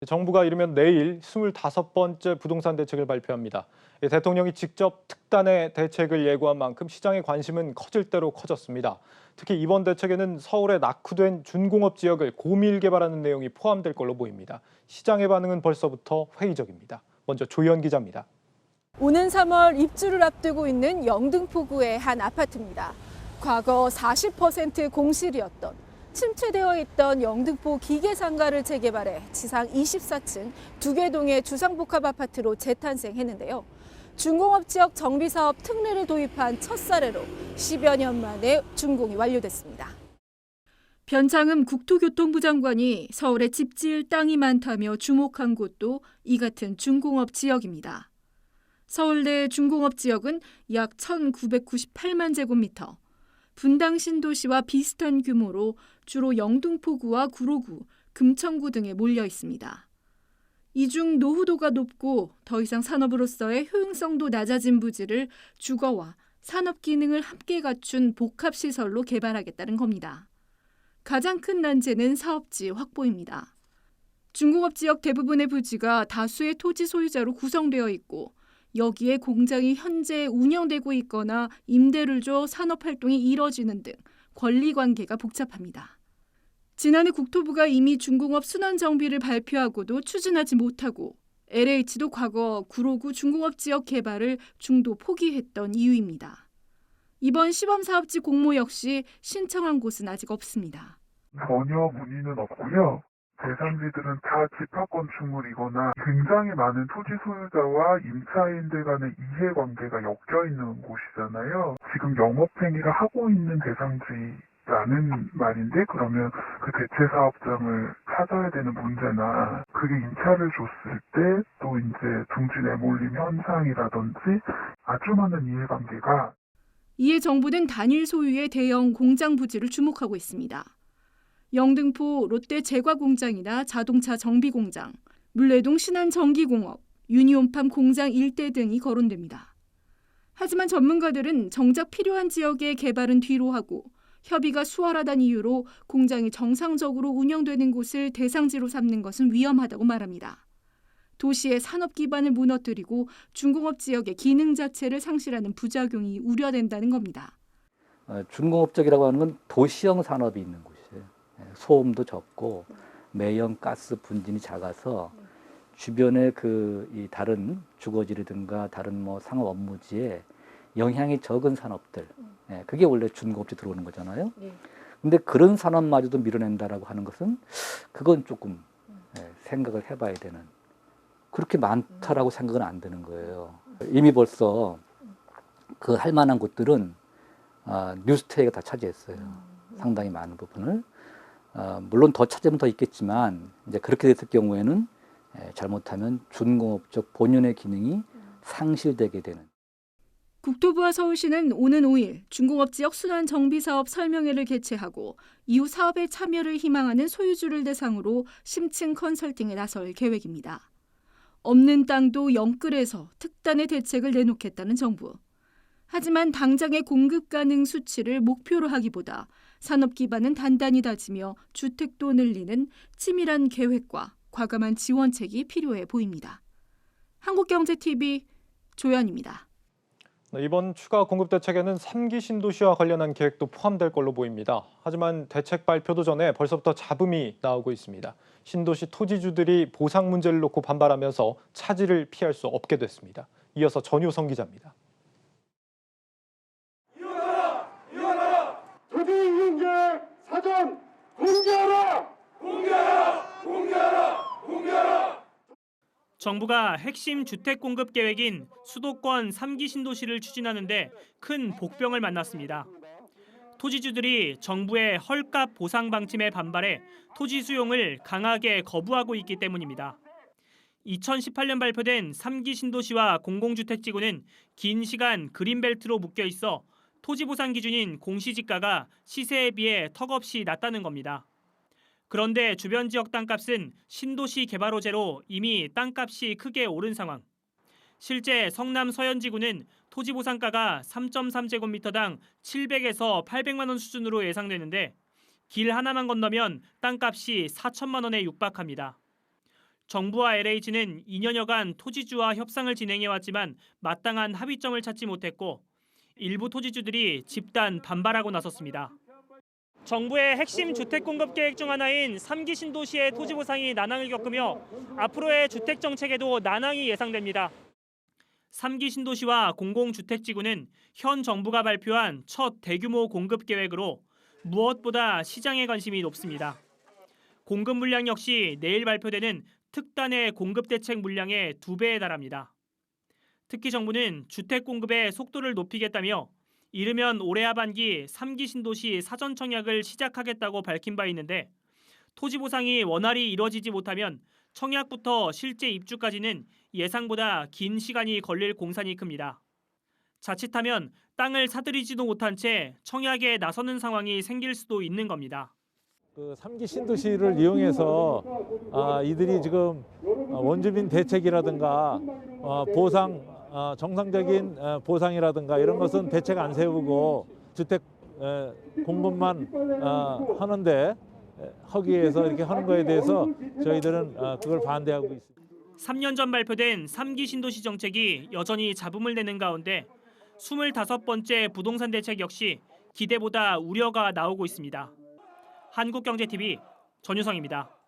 정부가 이르면 내일 25번째 부동산 대책을 발표합니다. 대통령이 직접 특단의 대책을 예고한 만큼 시장의 관심은 커질 대로 커졌습니다. 특히 이번 대책에는 서울에 낙후된 준공업 지역을 고밀 개발하는 내용이 포함될 걸로 보입니다. 시장의 반응은 벌써부터 회의적입니다. 먼저 조현 기자입니다. 오는 3월 입주를 앞두고 있는 영등포구의 한 아파트입니다. 과거 40% 공실이었던 침체되어 있던 영등포 기계상가를 재개발해 지상 24층 2개 동의 주상복합 아파트로 재탄생했는데요. 준공업 지역 정비사업 특례를 도입한 첫 사례로 10여 년 만에 준공이 완료됐습니다. 변창흠 국토교통부 장관이 서울에 집 지을 땅이 많다며 주목한 곳도 이 같은 준공업 지역입니다. 서울 내 준공업 지역은 약 1,998만 제곱미터, 분당 신도시와 비슷한 규모로 주로 영등포구와 구로구, 금천구 등에 몰려 있습니다. 이 중 노후도가 높고 더 이상 산업으로서의 효용성도 낮아진 부지를 주거와 산업 기능을 함께 갖춘 복합시설로 개발하겠다는 겁니다. 가장 큰 난제는 사업지 확보입니다. 준공업 지역 대부분의 부지가 다수의 토지 소유자로 구성되어 있고 여기에 공장이 현재 운영되고 있거나 임대를 줘 산업활동이 이뤄지는 등 권리관계가 복잡합니다. 지난해 국토부가 이미 준공업 순환정비를 발표하고도 추진하지 못하고 LH도 과거 구로구 준공업 지역 개발을 중도 포기했던 이유입니다. 이번 시범사업지 공모 역시 신청한 곳은 아직 없습니다. 전혀 문의는 없고요. 대상지들은 다 집합 건축물이거나 굉장히 많은 토지 소유자와 임차인들 간의 이해관계가 엮여있는 곳이잖아요. 지금 영업행위를 하고 있는 대상지라는 말인데 그러면 그 대체 사업장을 찾아야 되는 문제나 그게 임차를 줬을 때 또 이제 둥지 내몰림 현상이라든지 아주 많은 이해관계가 이에 정부는 단일 소유의 대형 공장 부지를 주목하고 있습니다. 영등포 롯데 제과공장이나 자동차 정비공장, 물레동 신한전기공업, 유니온팜 공장 일대 등이 거론됩니다. 하지만 전문가들은 정작 필요한 지역의 개발은 뒤로 하고 협의가 수월하다는 이유로 공장이 정상적으로 운영되는 곳을 대상지로 삼는 것은 위험하다고 말합니다. 도시의 산업 기반을 무너뜨리고 준공업 지역의 기능 자체를 상실하는 부작용이 우려된다는 겁니다. 준공업 지역이라고 하는 건 도시형 산업이 있는 곳이에요. 소음도 적고 매연 가스 분진이 작아서 주변의 이 다른 주거지라든가 다른 상업 업무지에 영향이 적은 산업들, 그게 원래 준공업지 들어오는 거잖아요. 근데 그런 산업마저도 밀어낸다라고 하는 것은 그건 조금 생각을 해봐야 되는, 그렇게 많다라고 생각은 안 되는 거예요. 이미 벌써 그 할 만한 곳들은 뉴스테이가 다 차지했어요. 상당히 많은 부분을. 물론 더 찾으면 더 있겠지만 이제 그렇게 됐을 경우에는 잘못하면 준공업적 본연의 기능이 상실되게 되는. 국토부와 서울시는 오는 5일 준공업 지역 순환 정비 사업 설명회를 개최하고 이후 사업에 참여를 희망하는 소유주를 대상으로 심층 컨설팅에 나설 계획입니다. 없는 땅도 영끌해서 특단의 대책을 내놓겠다는 정부. 하지만 당장의 공급 가능 수치를 목표로 하기보다 산업 기반은 단단히 다지며 주택도 늘리는 치밀한 계획과 과감한 지원책이 필요해 보입니다. 한국경제TV 조연입니다. 이번 추가 공급 대책에는 3기 신도시와 관련한 계획도 포함될 걸로 보입니다. 하지만 대책 발표도 전에 벌써부터 잡음이 나오고 있습니다. 신도시 토지주들이 보상 문제를 놓고 반발하면서 차질을 피할 수 없게 됐습니다. 이어서 전효성 기자입니다. 토지 이용 계획 사전 공개하라! 공개하라! 공개하라! 공개하라! 정부가 핵심 주택 공급 계획인 수도권 3기 신도시를 추진하는데 큰 복병을 만났습니다. 토지주들이 정부의 헐값 보상 방침에 반발해 토지 수용을 강하게 거부하고 있기 때문입니다. 2018년 발표된 3기 신도시와 공공주택지구는 긴 시간 그린벨트로 묶여 있어 토지 보상 기준인 공시지가가 시세에 비해 턱없이 낮다는 겁니다. 그런데 주변 지역 땅값은 신도시 개발 호재로 이미 땅값이 크게 오른 상황. 실제 성남 서현지구는 토지 보상가가 3.3제곱미터당 700에서 800만 원 수준으로 예상되는데 길 하나만 건너면 땅값이 4천만 원에 육박합니다. 정부와 LH는 2년여간 토지주와 협상을 진행해왔지만 마땅한 합의점을 찾지 못했고 일부 토지주들이 집단 반발하고 나섰습니다. 정부의 핵심 주택 공급 계획 중 하나인 3기 신도시의 토지 보상이 난항을 겪으며 앞으로의 주택 정책에도 난항이 예상됩니다. 3기 신도시와 공공주택지구는 현 정부가 발표한 첫 대규모 공급 계획으로 무엇보다 시장의 관심이 높습니다. 공급 물량 역시 내일 발표되는 특단의 공급 대책 물량의 2배에 달합니다. 특히 정부는 주택 공급의 속도를 높이겠다며 이르면 올해 하반기 3기 신도시 사전 청약을 시작하겠다고 밝힌 바 있는데 토지 보상이 원활히 이뤄지지 못하면 청약부터 실제 입주까지는 예상보다 긴 시간이 걸릴 공산이 큽니다. 자칫하면 땅을 사들이지도 못한 채 청약에 나서는 상황이 생길 수도 있는 겁니다. 그 3기 신도시를 이용해서 이들이 지금 원주민 대책이라든가 보상 정상적인 보상이라든가 이런 것은 대책 안 세우고 주택 공급만 하는데 하기 위해서 이렇게 하는 거에 대해서 저희들은 그걸 반대하고 있습니다. 3년 전 발표된 3기 신도시 정책이 여전히 잡음을 내는 가운데 25번째 부동산 대책 역시 기대보다 우려가 나오고 있습니다. 한국경제TV 전유성입니다.